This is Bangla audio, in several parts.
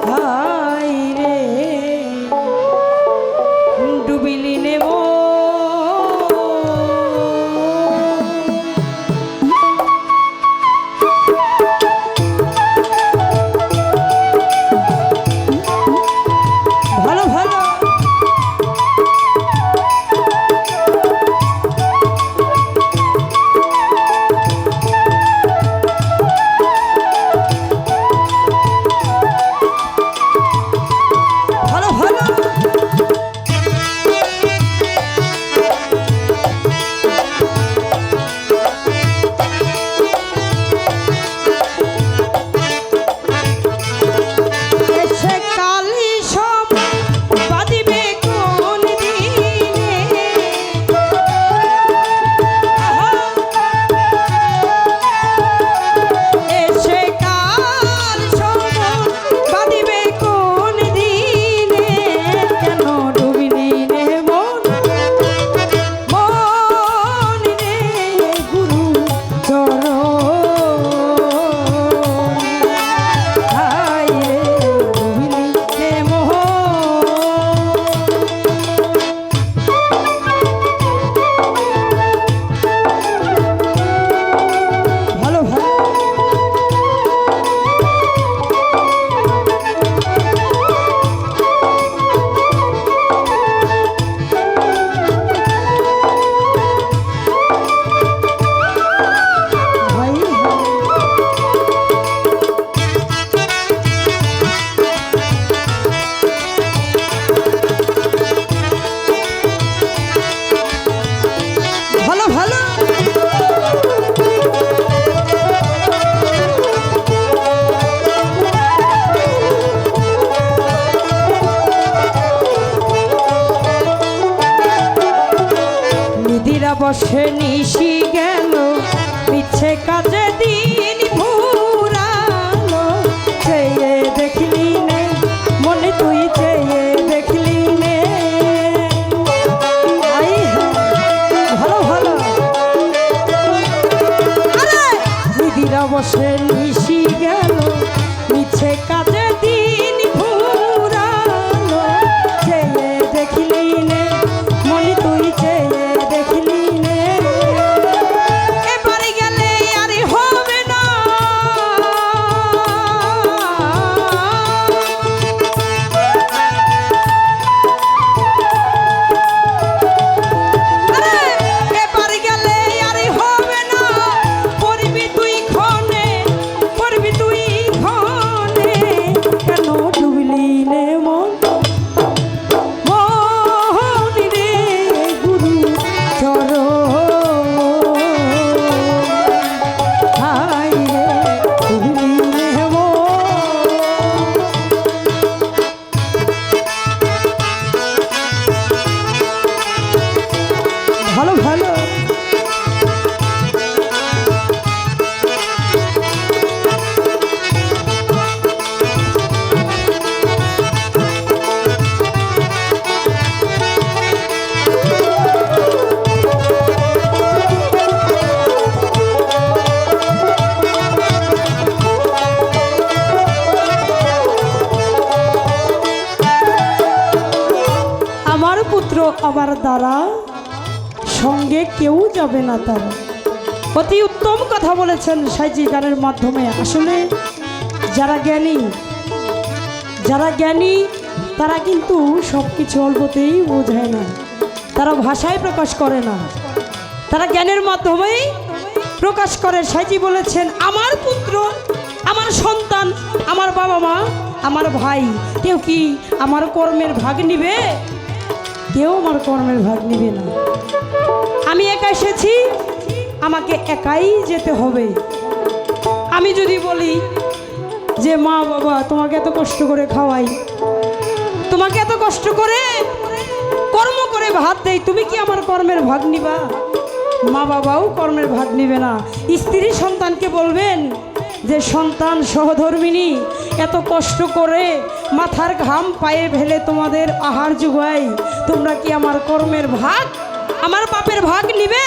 হাই রে ডুবিলি নেব ভালো ভালো বসে নিশি গেল মিছে কাজে দিন ভুরালো চেয়ে দেখলি নে মনে তুই চেয়ে দেখলি নে ভালো ভালো দিদিরা বসে নিশি গেল মিছে কাজে দিন ভুরালো চেয়ে দেখলি নে মনে তুই চেয়ে আমার দ্বারা সঙ্গে কেউ যাবে না তারা অতি উত্তম কথা বলেছেন সাইজি গানের মাধ্যমে। আসলে যারা জ্ঞানী তারা কিন্তু সব কিছু অল্পতেই বোঝায় না, তারা ভাষায় প্রকাশ করে না, তারা জ্ঞানের মাধ্যমেই প্রকাশ করে। সাইজি বলেছেন আমার পুত্র, আমার সন্তান, আমার বাবা মা, আমার ভাই কেউ কি আমার কর্মের ভাগ নিবে? কেউ আমার কর্মের ভাগ নিবে না। আমি একা এসেছি, আমাকে একাই যেতে হবে। আমি যদি বলি যে মা বাবা তোমাকে এত কষ্ট করে খাওয়াই, তোমাকে এত কষ্ট করে কর্ম করে ভাত দেই, তুমি কি আমার কর্মের ভাগ নিবা? মা বাবাও কর্মের ভাগ নিবে না। স্ত্রী সন্তানকে বলবেন যে সন্তান সহধর্মিণী এত কষ্ট করে মাথার ঘাম পায়ে ফেলে তোমাদের আহার জোগাই, তোমরা কি আমার কর্মের ভাগ, আমার পাপের ভাগ নিবে?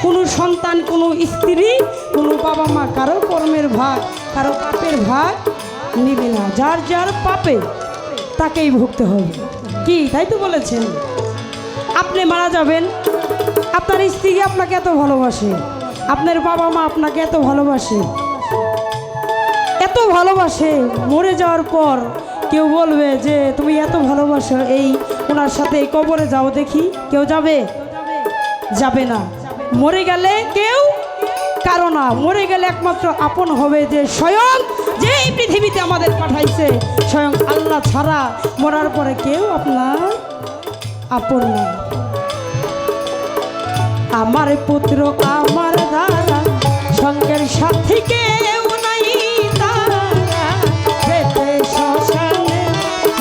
কোনো সন্তান, কোনো স্ত্রী, কোনো বাবা মা কারো কর্মের ভাগ, কারো পাপের ভাগ নিবি না, যার যার পাপে তাকেই ভুগতে হবে। কি তাই তো বলেছেন? আপনি মারা যাবেন, আপনার স্ত্রী আপনাকে এত ভালোবাসে, আপনার বাবা মা আপনাকে এত ভালোবাসে, এত ভালোবাসে, মরে যাওয়ার পর কেউ বলবে যে তুমি এত ভালোবাসো, এই ওনার সাথে এই কবরে যাও দেখি, কেউ যাবে? যাবে না। মরে গেলে কেউ কারো না, মরে গেলে একমাত্র আপন হবে যে স্বয়ং, যে এই পৃথিবীতে আমাদের পাঠাইছে, স্বয়ং আল্লাহ ছাড়া মরার পরে কেউ আপনার আপন না। আমার পুত্র আমার দাদা, সঙ্গের সাথী কেউ নাই তারা, যেতে শ্মশানে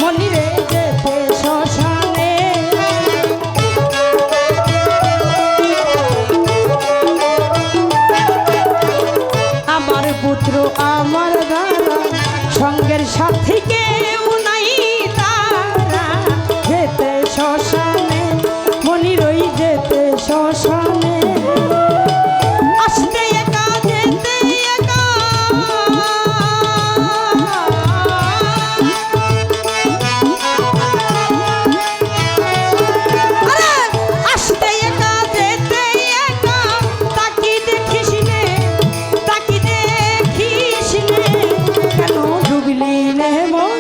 মনিরে, যেতে শ্মশানে। আমার পুত্র আমার দাদা, সঙ্গের সাথী কেউ নাই তারা, যেতে শ্মশানে মনিরই, যেতে শ্মশানে। আসতে একা যেতে একা, আরে আসতে একা যেতে একা, তাকি দেখিস নে, তাকি দেখিস নে, কেন ডুবলি নে মন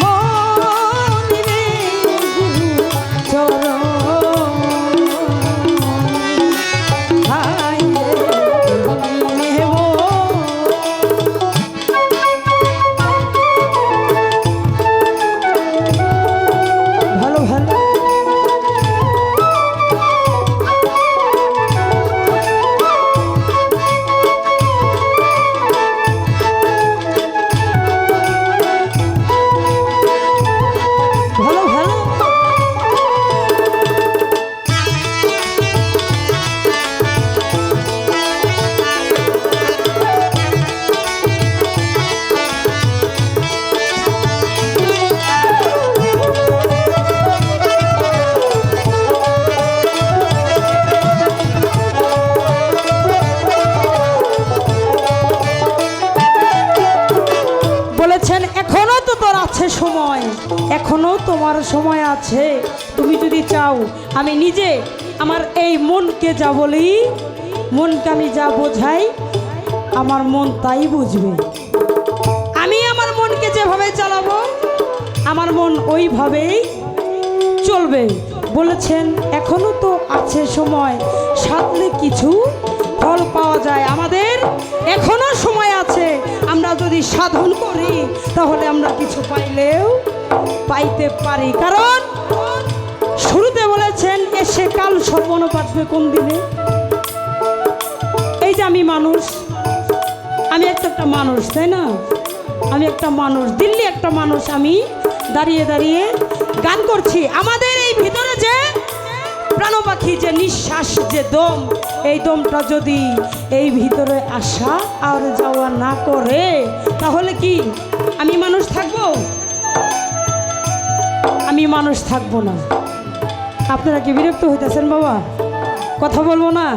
মনিরে চরণ। ভালো ভালো ভালো ভালো বলেছেন এখনো তো তোর আছে সময়, এখনো তোমার সময় আছে। তুমি যদি চাও, আমি নিজে আমার এই মনকে যা বলি, মনকে আমি যা বোঝাই, আমার মন তাই বুঝবে। আমি আমার মনকে যেভাবে চালাবো, আমার মন ওইভাবেই চলবে। বলেছেন এখনো তো আছে সময়, সাধলে কিছু ফল পাওয়া যায়। আমাদের এখনো সময় আছে, আমরা যদি সাধন করি তাহলে আমরা কিছু পাইলেও পাইতে পারি। কারণ শুরুতে বলেছেন এসে কাল সর্বন পাঠবে কোন দিনে। এই যে আমি মানুষ, আমি একটা মানুষ, তাই না? আমি একটা মানুষ, দিল্লি একটা মানুষ, আমি দাঁড়িয়ে দাঁড়িয়ে গান করছি। আমাদের এই ভিতরে যে প্রাণ পাখি, যে নিঃশ্বাস, যে দম, এই দমটা যদি এই ভিতরে আসা আর যাওয়া না করে, তাহলে কি আমি মানুষ থাকবো? আমি মানুষ থাকবো না। আপনারা কি বিরক্ত হইতেছেন বাবা? কথা বলবো না?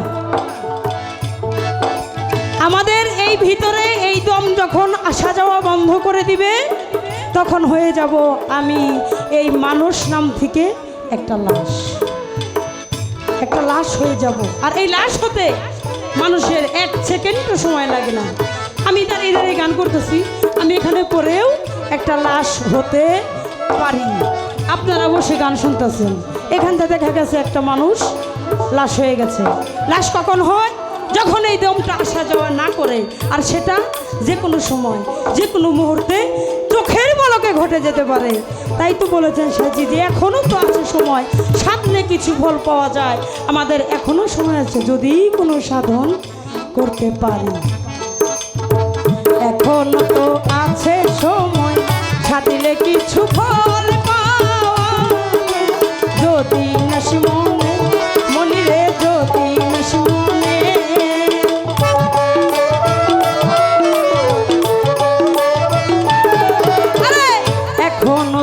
আমাদের এই ভিতরে এই দম যখন আসা যাওয়া বন্ধ করে দিবে, তখন হয়ে যাব আমি এই মানুষ নাম থেকে একটা লাশ, একটা লাশ হয়ে যাব। আর এই লাশ হতে মানুষের 1 সেকেন্ডও সময় লাগে না। আমি দাঁড়িয়ে দাঁড়িয়ে গান করতেছি, আমি এখানে পড়েও একটা লাশ হতে পারি। আপনারা বসে গান শুনতেছেন, এখান থেকে দেখা গেছে একটা মানুষ লাশ হয়ে গেছে। লাশ কখন হয়? যখন এই দমটা আসা যাওয়া না করে, আর সেটা যে কোনো সময়, যে কোনো মুহূর্তে, চোখের পলকে ঘটে যেতে পারে। তাই তো বলেছেন সাজি যে এখনো তো আছে সময়, সাধনে কিছু ফল পাওয়া যায়। আমাদের এখনো সময় আছে যদি কোনো সাধন করতে পারি। এখনো তো আছে সময়, সাধিলে কিছু ফল পাওয়া, যদি নাসি মনে মনিরে, যদি নাসি মনে। আরে এখনো